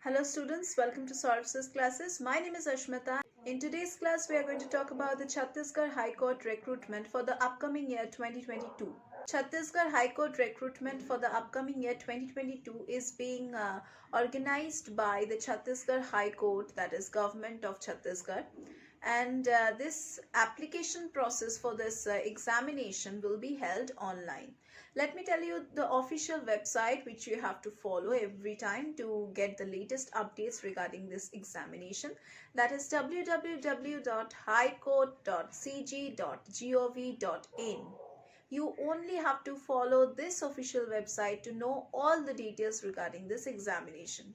Hello students, welcome to Sarvas's classes. My name is Ashmita. In today's class, we are going to talk about the Chhattisgarh High Court recruitment for the upcoming year 2022. Chhattisgarh High Court recruitment for the upcoming year 2022 is being organized by the Chhattisgarh High Court, that is Government of Chhattisgarh. And this application process for this examination will be held online. Let me tell you the official website which you have to follow every time to get the latest updates regarding this examination. That is www.highcourt.cg.gov.in. You only have to follow this official website to know all the details regarding this examination.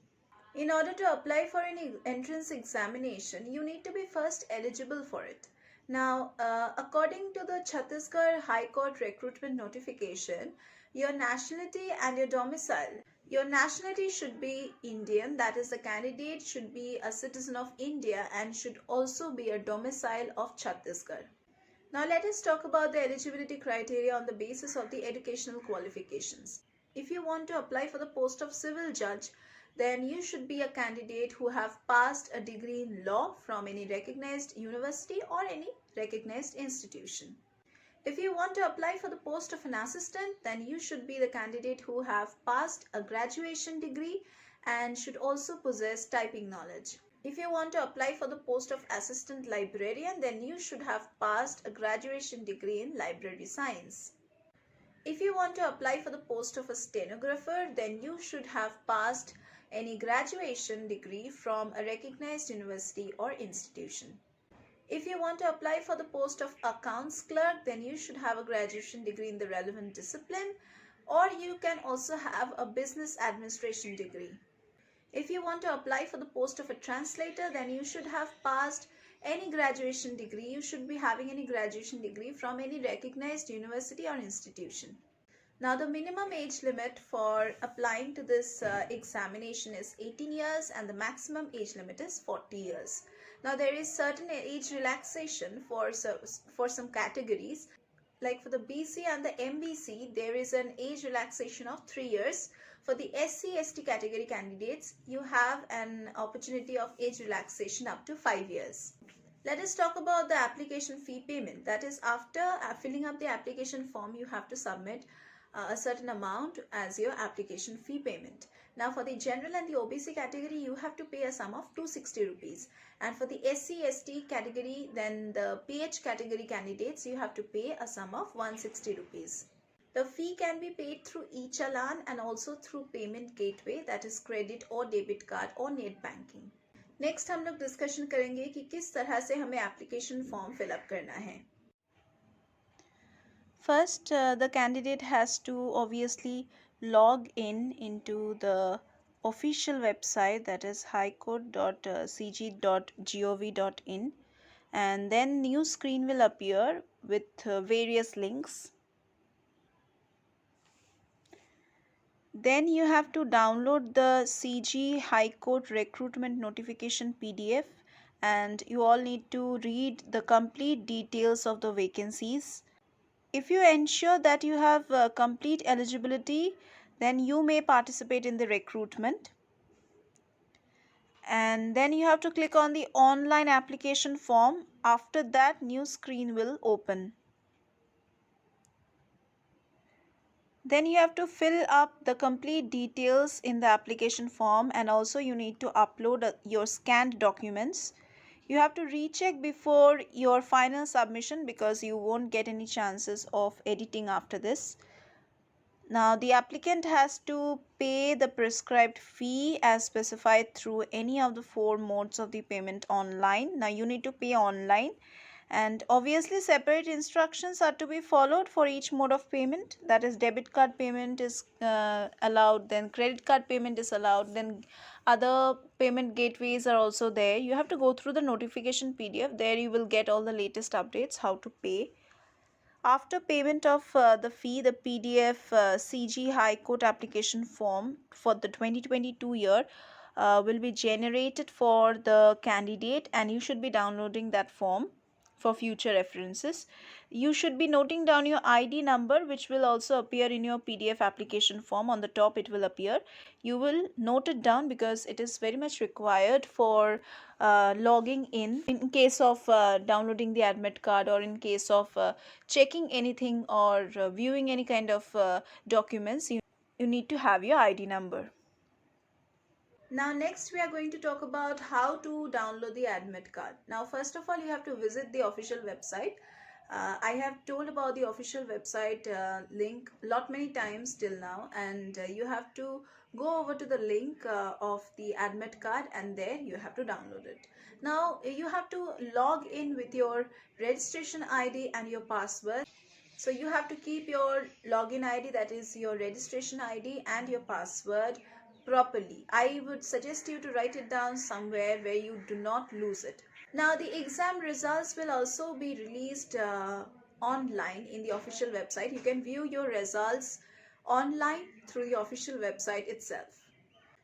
In order to apply for an entrance examination, you need to be first eligible for it. Now, according to the Chhattisgarh High Court recruitment notification, your nationality and your domicile. Your nationality should be Indian, that is, the candidate should be a citizen of India and should also be a domicile of Chhattisgarh. Now, let us talk about the eligibility criteria on the basis of the educational qualifications. If you want to apply for the post of civil judge, then you should be a candidate who have passed a degree in law from any recognized university or any recognized institution. If you want to apply for the post of an assistant, then you should be the candidate who have passed a graduation degree and should also possess typing knowledge. If you want to apply for the post of assistant librarian, then you should have passed a graduation degree in library science. If you want to apply for the post of a stenographer, then you should have passed any graduation degree from a recognized university or institution. If you want to apply for the post of accounts clerk, then you should have a graduation degree in the relevant discipline, or you can also have a business administration degree. If you want to apply for the post of a translator, then you should have passed any graduation degree. You should be having any graduation degree from any recognized university or institution. Now, the minimum age limit for applying to this examination is 18 years and the maximum age limit is 40 years. Now, there is certain age relaxation for some categories. Like for the BC and the MBC, there is an age relaxation of 3 years. For the SC/ST category candidates, you have an opportunity of age relaxation up to 5 years. Let us talk about the application fee payment. That is, after filling up the application form, you have to submit a certain amount as your application fee payment. Now, for the general and the OBC category, you have to pay a sum of 260 rupees. And for the SC/ST category, then the PH category candidates, you have to pay a sum of 160 rupees. The fee can be paid through e-challan and also through payment gateway, that is credit or debit card or net banking. Next हम लोग discussion करेंगे कि किस तरह से हमें application form fill up करना है. First, the candidate has to obviously log into the official website, that is highcourt.cg.gov.in, and then new screen will appear with various links. Then you have to download the CG High Court recruitment notification PDF, and you all need to read the complete details of the vacancies. If you ensure that you have complete eligibility, then you may participate in the recruitment. And then you have to click on the online application form. After that, new screen will open. Then you have to fill up the complete details in the application form, and also you need to upload your scanned documents. You have to recheck before your final submission because you won't get any chances of editing after this. Now, the applicant has to pay the prescribed fee as specified through any of the 4 modes of the payment online. Now, you need to pay online, and obviously separate instructions are to be followed for each mode of payment. That is, debit card payment is allowed, then credit card payment is allowed, then other payment gateways are also there. You have to go through the notification PDF. There you will get all the latest updates how to pay. After payment of the fee, the PDF CG High Court application form for the 2022 year will be generated for the candidate, and you should be downloading that form for future references. You should be noting down your ID number, which will also appear in your PDF application form. On the top it will appear. You will note it down because it is very much required for logging in case of downloading the admit card, or in case of checking anything, or viewing any kind of documents. You need to have your ID number. Now next we are going to talk about how to download the admit card. Now first of all, you have to visit the official website. I have told about the official website link many times till now, and you have to go over to the link of the admit card, and there you have to download it. Now you have to log in with your registration ID and your password. So you have to keep your login ID, that is your registration ID, and your password properly. I would suggest you to write it down somewhere where you do not lose it. Now the exam results will also be released online in the official website. You can view your results online through the official website itself.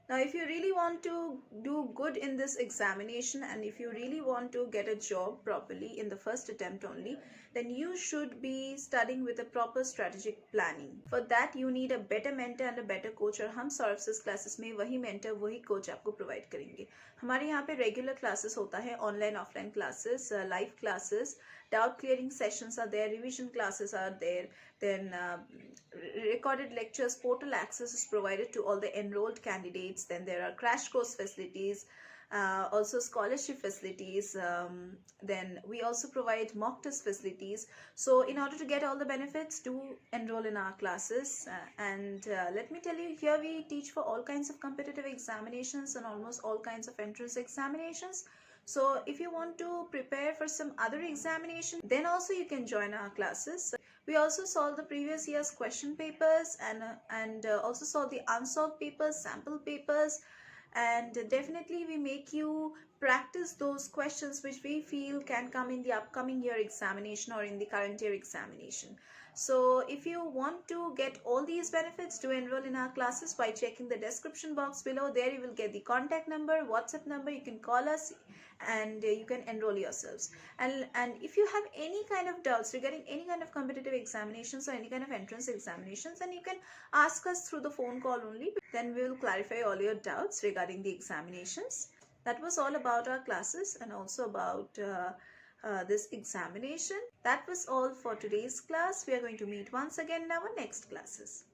Now, if you really want to do good in this examination, and if you really want to get a job properly in the first attempt only, then you should be studying with a proper strategic planning. For that, you need a better mentor and a better coach, और हम सौरभ सिस classes में वही mentor वही coach आपको provide करेंगे. हमारे यहाँ पे regular classes होता है, online offline classes, live classes, doubt clearing sessions are there, revision classes are there, then recorded lectures, portal access is provided to all the enrolled candidates. Then there are crash course facilities, also scholarship facilities. Then we also provide mock test facilities. So in order to get all the benefits, do enroll in our classes. And let me tell you, here we teach for all kinds of competitive examinations and almost all kinds of entrance examinations. So if you want to prepare for some other examination, then also you can join our classes. We also solve the previous year's question papers, and also solve the unsolved papers, sample papers, and definitely we make you practice those questions which we feel can come in the upcoming year examination or in the current year examination. So if you want to get all these benefits, do enroll in our classes by checking the description box below. There you will get the contact number, WhatsApp number. You can call us and you can enroll yourselves. And if you have any kind of doubts regarding any kind of competitive examinations or any kind of entrance examinations, then you can ask us through the phone call only. Then we will clarify all your doubts regarding the examinations. That was all about our classes and also about this examination. That was all for today's class. We are going to meet once again in our next classes.